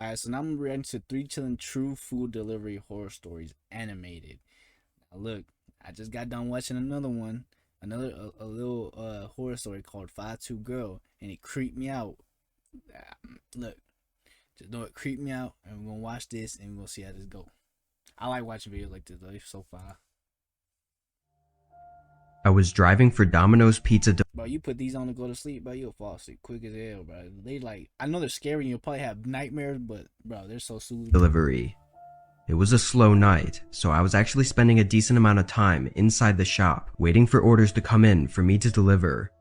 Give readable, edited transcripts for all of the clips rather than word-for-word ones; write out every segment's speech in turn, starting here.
Alright, so now I'm ready to three chilling true food delivery horror stories animated. Now look, I just got done watching another one, a little horror story called 5'2" Girl, and it creeped me out. Look, just know it creeped me out, and we're gonna watch this and we're gonna see how this go. I like watching videos like this though, it's so far. I was driving for Domino's Pizza. Bro, you put these on to go to sleep, bro, you'll fall asleep quick as hell, bro. They like, I know they're scary and you'll probably have nightmares, but bro, they're so soothing. Delivery. It was a slow night, so I was actually spending a decent amount of time inside the shop, waiting for orders to come in for me to deliver.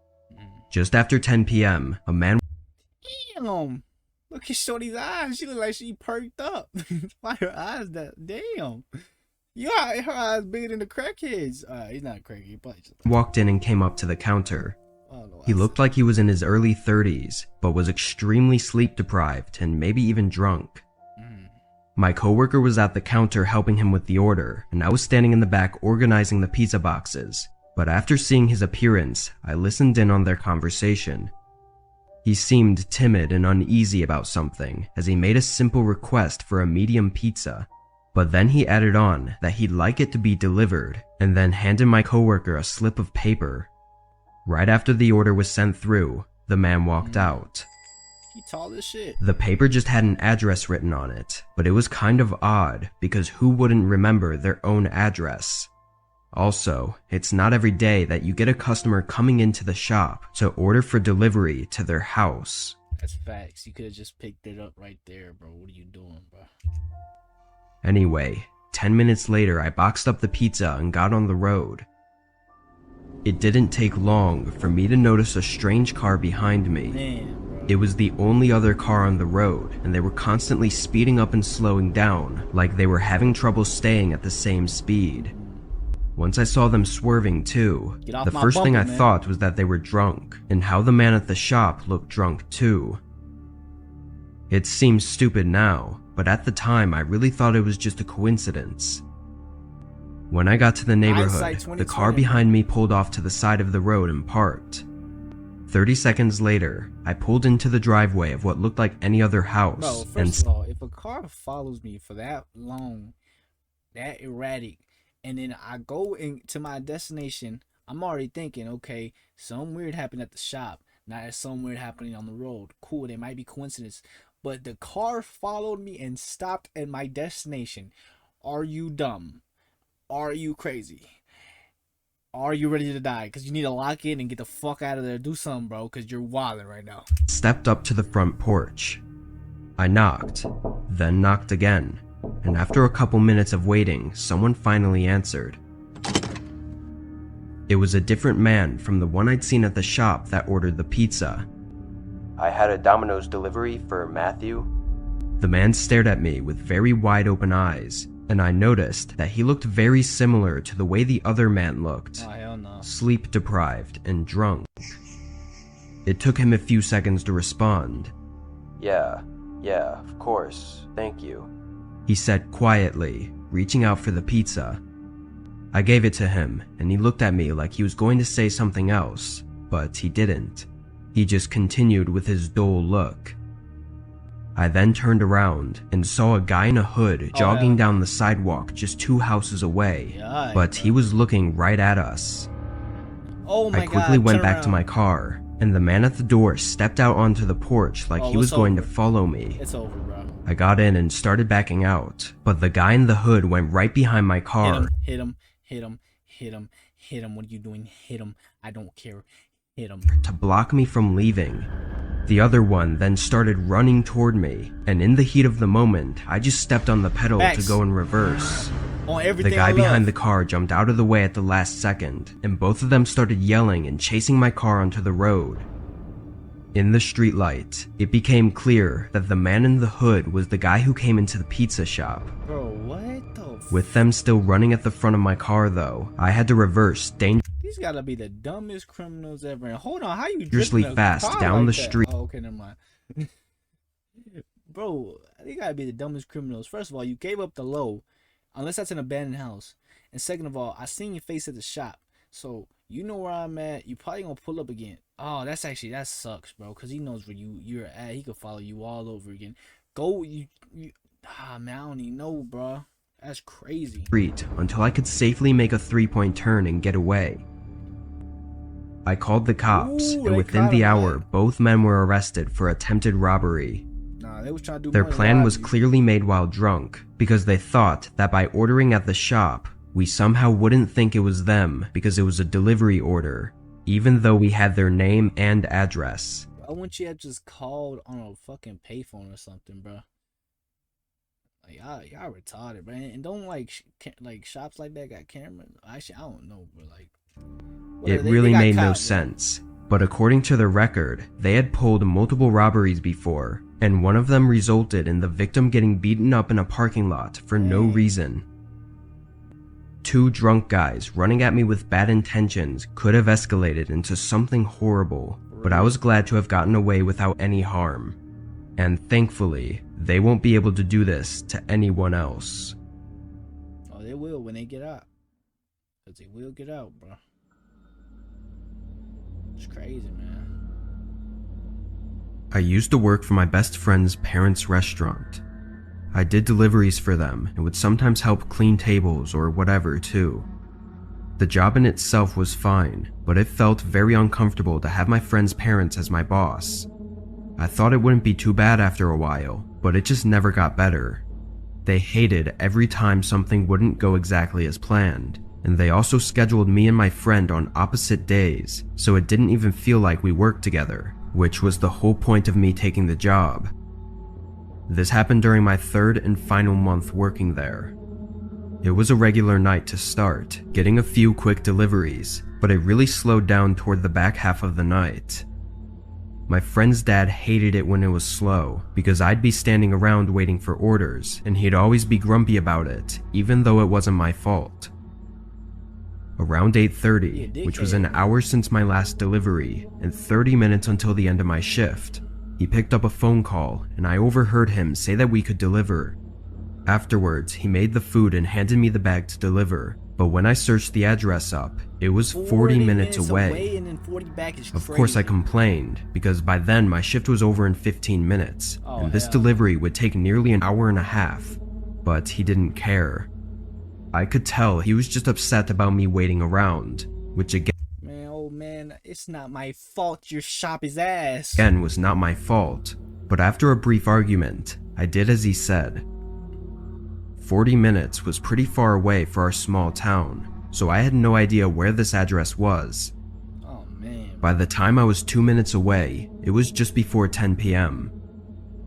Just after 10 p.m., a man. Damn! Look at Shorty's eyes. She look like she perked up. Why her eyes that? Damn. Yeah, her eyes bigger than the crackheads. He's not cracky. He probably just Walked in and came up to the counter. no, He looked like he was in his early 30s, but was extremely sleep deprived and maybe even drunk. My coworker was at the counter helping him with the order, and I was standing in the back organizing the pizza boxes. But after seeing his appearance, I listened in on their conversation. He seemed timid and uneasy about something, as he made a simple request for a medium pizza. But then he added on that he'd like it to be delivered, and then handed my coworker a slip of paper. Right after the order was sent through, the man walked out. He tall as shit. The paper just had an address written on it, but it was kind of odd because who wouldn't remember their own address? Also, it's not every day that you get a customer coming into the shop to order for delivery to their house. That's facts. You could have just picked it up right there, bro. What are you doing, bro? Anyway, 10 minutes later I boxed up the pizza and got on the road. It didn't take long for me to notice a strange car behind me. Man, bro. It was the only other car on the road, and they were constantly speeding up and slowing down, like they were having trouble staying at the same speed. Once I saw them swerving too, the first thing I thought was that they were drunk, and how the man at the shop looked drunk too. It seems stupid now, but at the time I really thought it was just a coincidence. When I got to the neighborhood, the car behind me pulled off to the side of the road and parked. 30 seconds later, I pulled into the driveway of what looked like any other house. Bro, first of all, if a car follows me for that long, that erratic, and then I go into my destination, I'm already thinking, okay, something weird happened at the shop. Now there's something weird happening on the road. Cool, there might be coincidence. But the car followed me and stopped at my destination. Are you dumb? Are you crazy? Are you ready to die? Because you need to lock in and get the fuck out of there. Do something, bro, because you're wilding right now. Stepped up to the front porch. I knocked, then knocked again, and after a couple minutes of waiting, someone finally answered. It was a different man from the one I'd seen at the shop that ordered the pizza. I had a Domino's delivery for Matthew. The man stared at me with very wide open eyes, and I noticed that he looked very similar to the way the other man looked. Oh, hell no. Sleep deprived and drunk. It took him a few seconds to respond. Yeah, of course, thank you, he said quietly, reaching out for the pizza. I gave it to him, and he looked at me like he was going to say something else, but he didn't. He just continued with his dull look. I then turned around and saw a guy in a hood jogging down the sidewalk just 2 houses away, but he was looking right at us. Oh my God! I quickly went back to my car, and the man at the door stepped out onto the porch like he was going to follow me. It's over, bro. I got in and started backing out, but the guy in the hood went right behind my car. Hit him. What are you doing? Hit him. I don't care. Hit him. To block me from leaving. The other one then started running toward me, and in the heat of the moment, I just stepped on the pedal to go in reverse. The guy behind the car jumped out of the way at the last second, and both of them started yelling and chasing my car onto the road. In the streetlight, it became clear that the man in the hood was the guy who came into the pizza shop. Bro, what the With them still running at the front of my car though, I had to reverse These gotta be the dumbest criminals ever. And hold on, how you dangerously fast down the street. Oh, okay, never mind. Bro, they gotta be the dumbest criminals. First of all, you gave up the low, unless that's an abandoned house. And second of all, I seen your face at the shop, so you know where I'm at. You probably gonna pull up again. Oh, that sucks, bro, because he knows where you're at. He could follow you all over again. go. Man, I don't even know, bro. That's crazy. Street until I could safely make a 3-point turn and get away. I called the cops, Ooh, and they within caught the him, hour, right? both men were arrested for attempted robbery. Nah, they was trying to do Their more than plan rob was you. clearly made while drunk, because they thought that by ordering at the shop, we somehow wouldn't think it was them because it was a delivery order, even though we had their name and address. Why wouldn't you have just called on a fucking payphone or something, bro? Like y'all retarded, bro. And don't like shops like that got cameras. Actually, I don't know, but like, It whatever. They really got made no caught, bro. sense, but according to the record, they had pulled multiple robberies before, and one of them resulted in the victim getting beaten up in a parking lot for no reason. 2 drunk guys running at me with bad intentions could have escalated into something horrible, but I was glad to have gotten away without any harm. And thankfully, they won't be able to do this to anyone else. Oh, they will when they get out. Cause they will get out, bro. It's crazy, man. I used to work for my best friend's parents' restaurant. I did deliveries for them and would sometimes help clean tables or whatever too. The job in itself was fine, but it felt very uncomfortable to have my friend's parents as my boss. I thought it wouldn't be too bad after a while, but it just never got better. They hated every time something wouldn't go exactly as planned, and they also scheduled me and my friend on opposite days, so it didn't even feel like we worked together, which was the whole point of me taking the job. This happened during my 3rd and final month working there. It was a regular night to start, getting a few quick deliveries, but it really slowed down toward the back half of the night. My friend's dad hated it when it was slow, because I'd be standing around waiting for orders, and he'd always be grumpy about it, even though it wasn't my fault. Around 8:30, which was an hour since my last delivery, and 30 minutes until the end of my shift, he picked up a phone call, and I overheard him say that we could deliver. Afterwards, he made the food and handed me the bag to deliver, but when I searched the address up, it was 40 minutes away. And then 40 back is Of course I crazy. complained, because by then my shift was over in 15 minutes, Oh, and this hell. delivery would take nearly an hour and a half. But he didn't care. I could tell he was just upset about me waiting around, which Man, oh man, it's not my fault your shop is ass. again was not my fault. But after a brief argument, I did as he said. 40 minutes was pretty far away for our small town, so I had no idea where this address was. Oh man. By the time I was 2 minutes away, it was just before 10 p.m.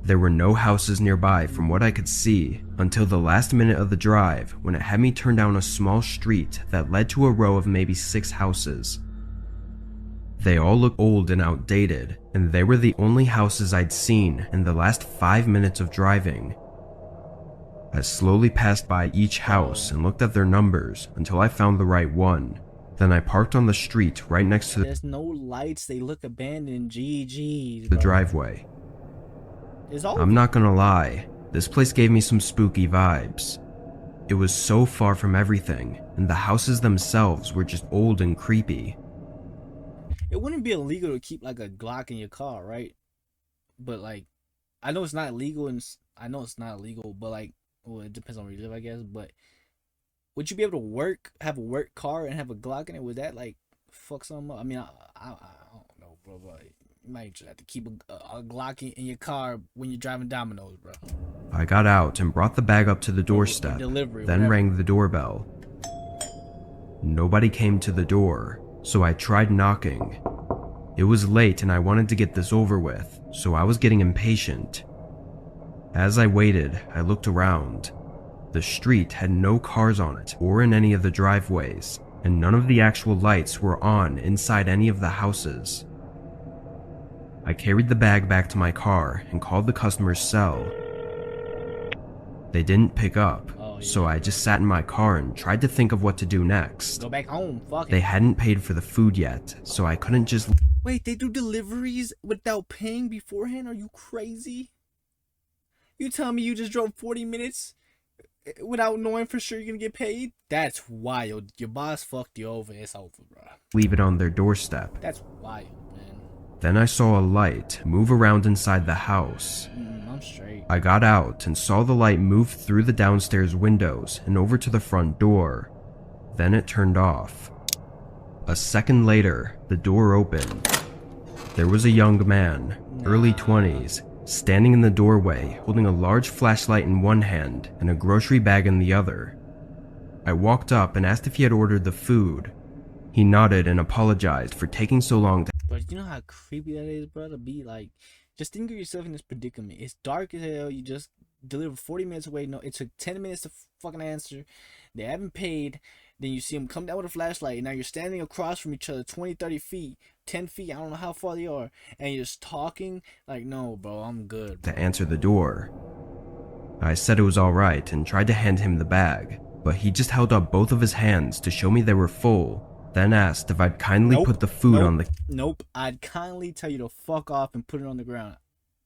There were no houses nearby from what I could see until the last minute of the drive when it had me turn down a small street that led to a row of maybe 6 houses. They all looked old and outdated, and they were the only houses I'd seen in the last 5 minutes of driving. I slowly passed by each house and looked at their numbers until I found the right one. Then I parked on the street right next to There's no lights, they look abandoned. GG's, the bro. driveway. It's over. I'm not gonna lie, this place gave me some spooky vibes. It was so far from everything, and the houses themselves were just old and creepy. It wouldn't be illegal to keep like a Glock in your car, right? But like, I know it's not illegal, and I know it's not illegal, but like, well, it depends on where you live, I guess. But would you be able to have a work car, and have a Glock in it? Would that like fuck something up? I mean, I don't know, bro. But you might just have to keep a Glock in your car when you're driving Domino's, bro. I got out and brought the bag up to the doorstep, delivery, then whatever. rang the doorbell. Nobody came to the door, so I tried knocking. It was late and I wanted to get this over with, so I was getting impatient. As I waited, I looked around. The street had no cars on it or in any of the driveways, and none of the actual lights were on inside any of the houses. I carried the bag back to my car and called the customer's cell. They didn't pick up, so I just sat in my car and tried to think of what to do next. Go back home, fuck it. They hadn't paid for the food yet, so I couldn't just... Wait, they do deliveries without paying beforehand? Are you crazy? You tell me you just drove 40 minutes without knowing for sure you're gonna get paid? That's wild. Your boss fucked you over. It's over, bro. leave it on their doorstep. That's wild, man. Then I saw a light move around inside the house. I'm straight. I got out and saw the light move through the downstairs windows and over to the front door. Then it turned off. A second later, the door opened. There was a young man, early 20s, standing in the doorway holding a large flashlight in one hand and a grocery bag in the other. I walked up and asked if he had ordered the food. He nodded and apologized for taking so long to. But you know how creepy that is, bro? To be like, just think of yourself in this predicament. It's dark as hell. You just delivered 40 minutes away. No, it took 10 minutes to fucking answer. They haven't paid. Then you see them come down with a flashlight. And now you're standing across from each other 20, 30 feet, 10 feet. I don't know how far they are. And you're just talking. Like, no, bro, I'm good. To answer the door. I said it was alright and tried to hand him the bag, but he just held up both of his hands to show me they were full, then asked if I'd kindly put the food on the. Nope, I'd kindly tell you to fuck off and put it on the ground.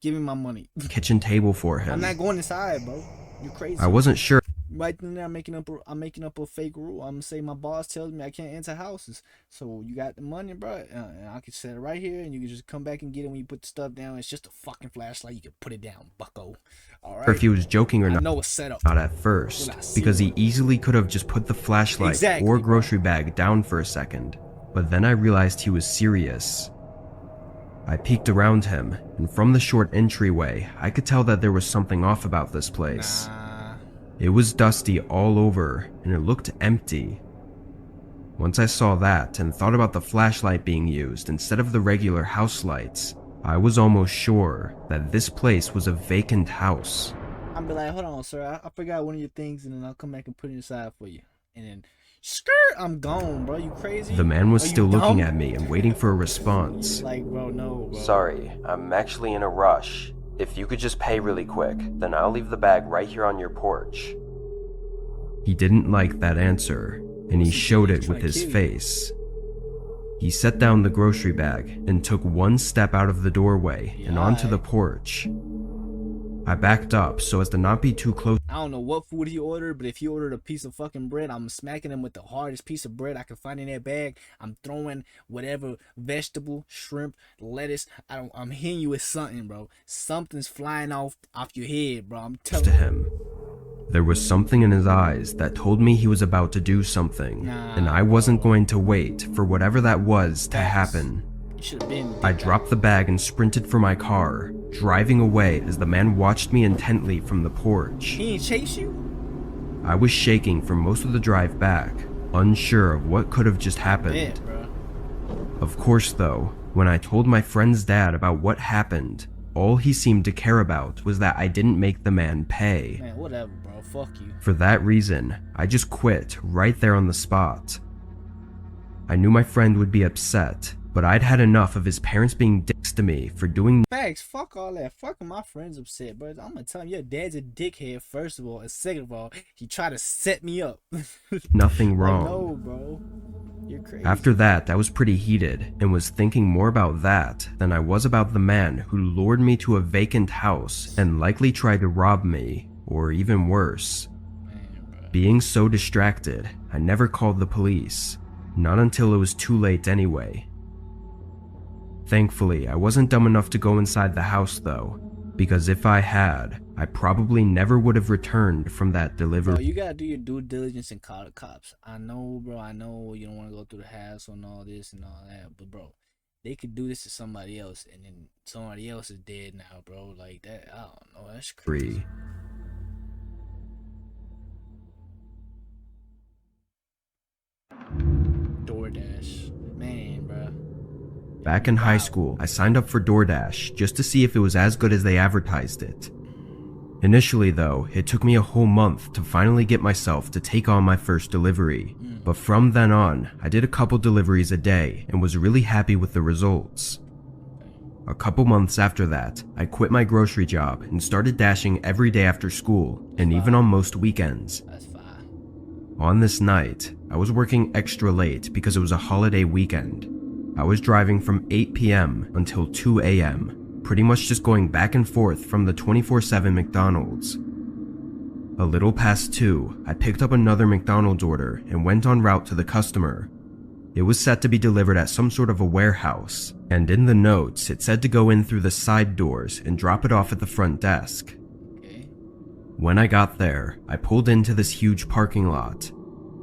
Give me my money. Kitchen table for him. I'm not going inside, bro. You're crazy. I wasn't sure. Right then, I'm making up a fake rule. I'm gonna say my boss tells me I can't enter houses. So you got the money, bro, and I can set it right here, and you can just come back and get it when you put the stuff down. It's just a fucking flashlight. You can put it down, bucko. All right. If he was joking or not. I know it's set up. Not at first, because he easily could have just put the flashlight or grocery bag down for a second. But then I realized he was serious. I peeked around him, and from the short entryway, I could tell that there was something off about this place. It was dusty all over, and it looked empty. Once I saw that and thought about the flashlight being used instead of the regular house lights, I was almost sure that this place was a vacant house. I'll be like, hold on, sir, I forgot one of your things, and then I'll come back and put it inside for you. And then, skirt, I'm gone, bro. You crazy? The man was still looking at me and waiting for a response. Like, bro, no, bro. Sorry, I'm actually in a rush. If you could just pay really quick, then I'll leave the bag right here on your porch. He didn't like that answer, and he showed it with his face. He set down the grocery bag and took one step out of the doorway and onto the porch. I backed up so as to not be too close. I don't know what food he ordered, but if he ordered a piece of fucking bread, I'm smacking him with the hardest piece of bread I can find in that bag. I'm throwing whatever vegetable, shrimp, lettuce. I'm hitting you with something, bro. Something's flying off your head, bro. I'm telling him. There was something in his eyes that told me he was about to do something, and I wasn't going to wait for whatever that was to happen. I dropped the bag and sprinted for my car, driving away as the man watched me intently from the porch. He didn't chase you? I was shaking for most of the drive back, unsure of what could have just happened. Yeah, bro. Of course, though, when I told my friend's dad about what happened, all he seemed to care about was that I didn't make the man pay. Man, whatever, bro. Fuck you. For that reason, I just quit right there on the spot. I knew my friend would be upset, but I'd had enough of his parents being dicks to me for doing. Facts, fuck all that. Fuck my friends upset, bro. I'm gonna tell him your dad's a dickhead, first of all, and second of all, he tried to set me up. Nothing wrong. No, bro. You're crazy. After that, I was pretty heated and was thinking more about that than I was about the man who lured me to a vacant house and likely tried to rob me, or even worse. Man, being so distracted, I never called the police, not until it was too late anyway. Thankfully, I wasn't dumb enough to go inside the house though, because if I had, I probably never would have returned from that delivery. Bro, you gotta do your due diligence and call the cops. I know, bro, I know you don't want to go through the hassle and all this and all that, but bro, they could do this to somebody else, and then somebody else is dead now, bro. Like that, I don't know, that's crazy. DoorDash, man, bro. Back in high school, I signed up for DoorDash just to see if it was as good as they advertised it. Initially though, it took me a whole month to finally get myself to take on my first delivery. But from then on, I did a couple deliveries a day and was really happy with the results. A couple months after that, I quit my grocery job and started dashing every day after school and even on most weekends. That's fine. On this night, I was working extra late because it was a holiday weekend. I was driving from 8 p.m. until 2 a.m., pretty much just going back and forth from the 24/7 McDonald's. A little past 2, I picked up another McDonald's order and went en route to the customer. It was set to be delivered at some sort of a warehouse, And in the notes, it said to go in through the side doors and drop it off at the front desk. Okay. When I got there, I pulled into this huge parking lot.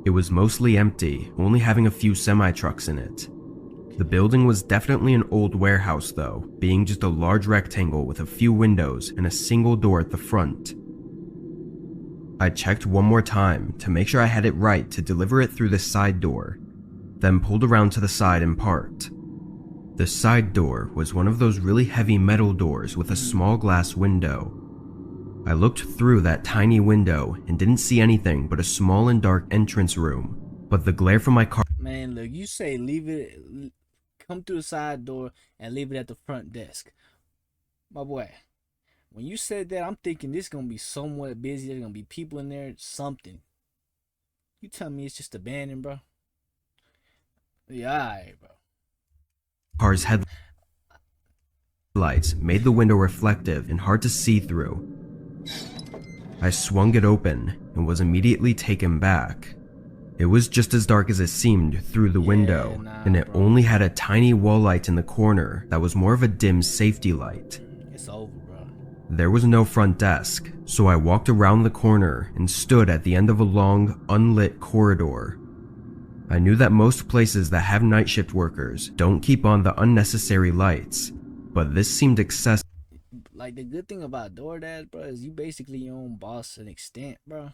It was mostly empty, only having a few semi-trucks in it. The building was definitely an old warehouse though, being just a large rectangle with a few windows and a single door at the front. I checked one more time to make sure I had it right to deliver it through the side door, then pulled around to the side and parked. The side door was one of those really heavy metal doors with a small glass window. I looked through that tiny window and didn't see anything but a small and dark entrance room, but the glare from my car— Man, look, you say leave it, come through the side door and leave it at the front desk. My boy, when you said that, I'm thinking this gonna be somewhat busy. There's gonna be people in there, something. You tell me it's just abandoned, bro? Yeah, alright, bro. car's headlights made the window reflective and hard to see through. I swung it open and was immediately taken back. It was just as dark as it seemed through the window, and it only had a tiny wall light in the corner that was more of a dim safety light. It's over, bro. There was no front desk, so I walked around the corner and stood at the end of a long, unlit corridor. I knew that most places that have night shift workers don't keep on the unnecessary lights, but this seemed excessive. Like, the good thing about DoorDash, bro, is you basically your own boss to an extent, bro.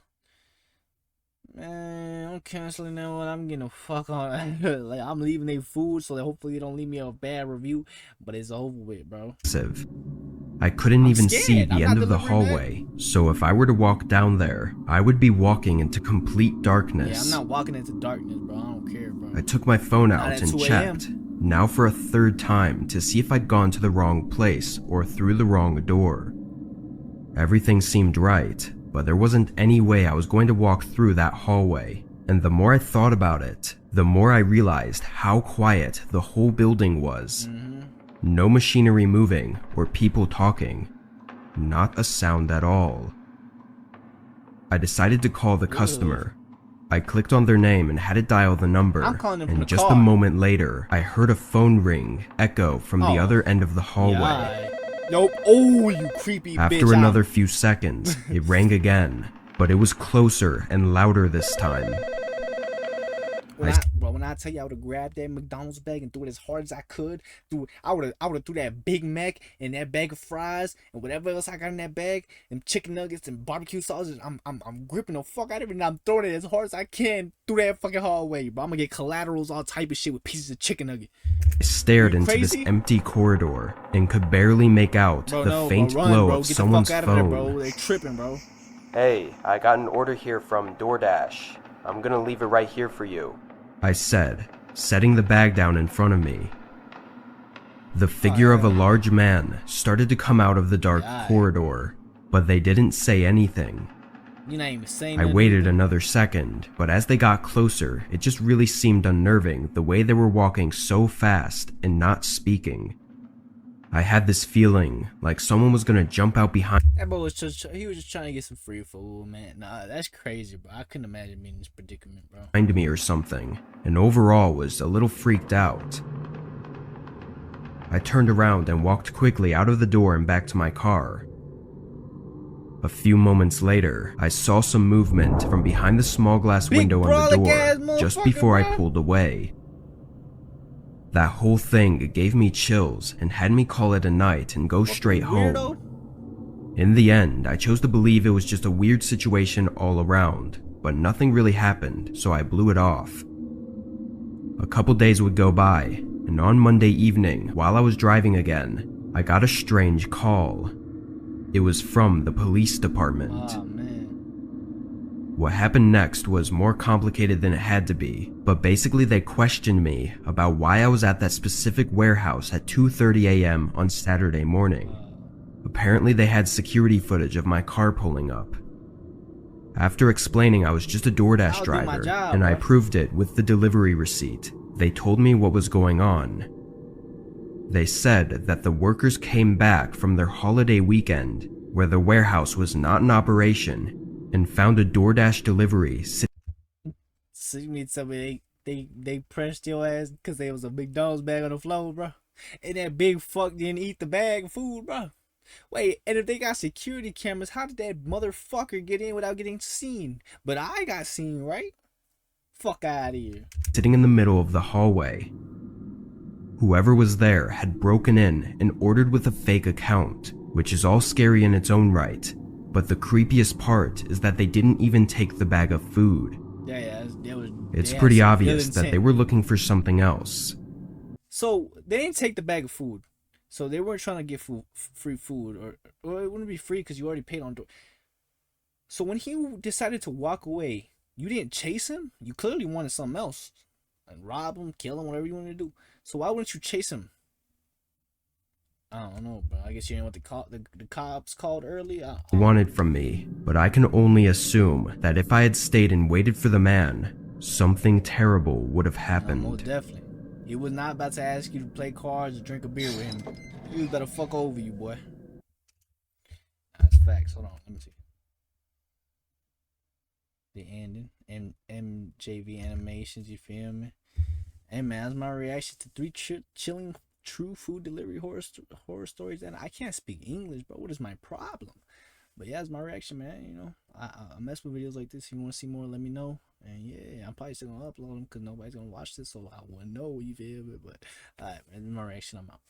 Man, I'm canceling that one. I'm getting a fuck on. Like, I'm leaving their food, so that hopefully they don't leave me a bad review. But it's over with, bro. I couldn't even scared. see the I'm end not of the delivering hallway, so if I were to walk down there, I would be walking into complete darkness. Yeah, I'm not walking into darkness, bro. I don't care, bro. I took my phone Not out at and 2 a.m. checked, now for a third time, to see if I'd gone to the wrong place or through the wrong door. Everything seemed right, but there wasn't any way I was going to walk through that hallway. And the more I thought about it, the more I realized how quiet the whole building was. No machinery moving or people talking. Not a sound at all. I decided to call the customer. I clicked on their name and had it dial the number, I'm calling them from and the just car. a moment later, I heard a phone ring echo from the other end of the hallway. Yeah, nope. Oh, you creepy bitch. After another few seconds, it rang again, but it was closer and louder this time. When I tell you I would have grabbed that McDonald's bag and threw it as hard as I could, I would have threw that Big Mac and that bag of fries and whatever else I got in that bag, and chicken nuggets and barbecue sausages. I'm gripping the fuck out of it and I'm throwing it as hard as I can through that fucking hallway, bro. I'm gonna get collaterals, all type of shit with pieces of chicken nugget. I stared into this empty corridor and could barely make out the faint glow of someone's phone. Bro. They tripping, bro. Hey, I got an order here from DoorDash. I'm gonna leave it right here for you, I said, setting the bag down in front of me. The figure of a large man started to come out of the dark corridor, but they didn't say anything. You're not even saying I waited another second, but as they got closer, it just really seemed unnerving the way they were walking so fast and not speaking. I had this feeling like someone was gonna jump out behind. That boy was just trying to get some free food, man. Nah, that's crazy, bro. I couldn't imagine being in this predicament, bro. Behind me or something, and overall was a little freaked out. I turned around and walked quickly out of the door and back to my car. A few moments later, I saw some movement from behind the small glass window on the door just before I pulled away. That whole thing gave me chills and had me call it a night and go straight home. In the end, I chose to believe it was just a weird situation all around, but nothing really happened, so I blew it off. A couple days would go by, and on Monday evening, while I was driving again, I got a strange call. It was from the police department. Oh, man. What happened next was more complicated than it had to be, but basically they questioned me about why I was at that specific warehouse at 2:30 a.m. on Saturday morning. Apparently they had security footage of my car pulling up. After explaining I was just a DoorDash driver, and I proved it with the delivery receipt, they told me what was going on. They said that the workers came back from their holiday weekend, where the warehouse was not in operation, and found a DoorDash delivery. So you mean somebody they pressed your ass because there was a McDonald's bag on the floor, bro? And that big fuck didn't eat the bag of food, bro. Wait, and if they got security cameras, how did that motherfucker get in without getting seen? But I got seen, right? Fuck out of here. Sitting in the middle of the hallway. Whoever was there had broken in and ordered with a fake account, which is all scary in its own right. But the creepiest part is that they didn't even take the bag of food. Yeah, that was. It's pretty obvious that they were looking for something else. So they didn't take the bag of food. So they weren't trying to get free food, or it wouldn't be free because you already paid on door. So when he decided to walk away, you didn't chase him. You clearly wanted something else, and rob him, kill him, whatever you wanted to do. So why wouldn't you chase him? I don't know, but I guess you didn't want the cops called early. Wanted from me, but I can only assume that if I had stayed and waited for the man, something terrible would have happened. Most definitely. He was not about to ask you to play cards or drink a beer with him. He was about to fuck over you, boy. That's facts. Hold on, let me see. The ending. MJV animations, you feel me? Hey man, that's my reaction to 3 chilling true food delivery horror stories. And I can't speak English, bro. What is my problem? But yeah, it's my reaction, man. You know, I mess with videos like this. If you want to see more, let me know. And yeah, I'm probably still gonna upload them because nobody's gonna watch this, so I wouldn't know. You feel me? But alright, man, this is my reaction. I'm out.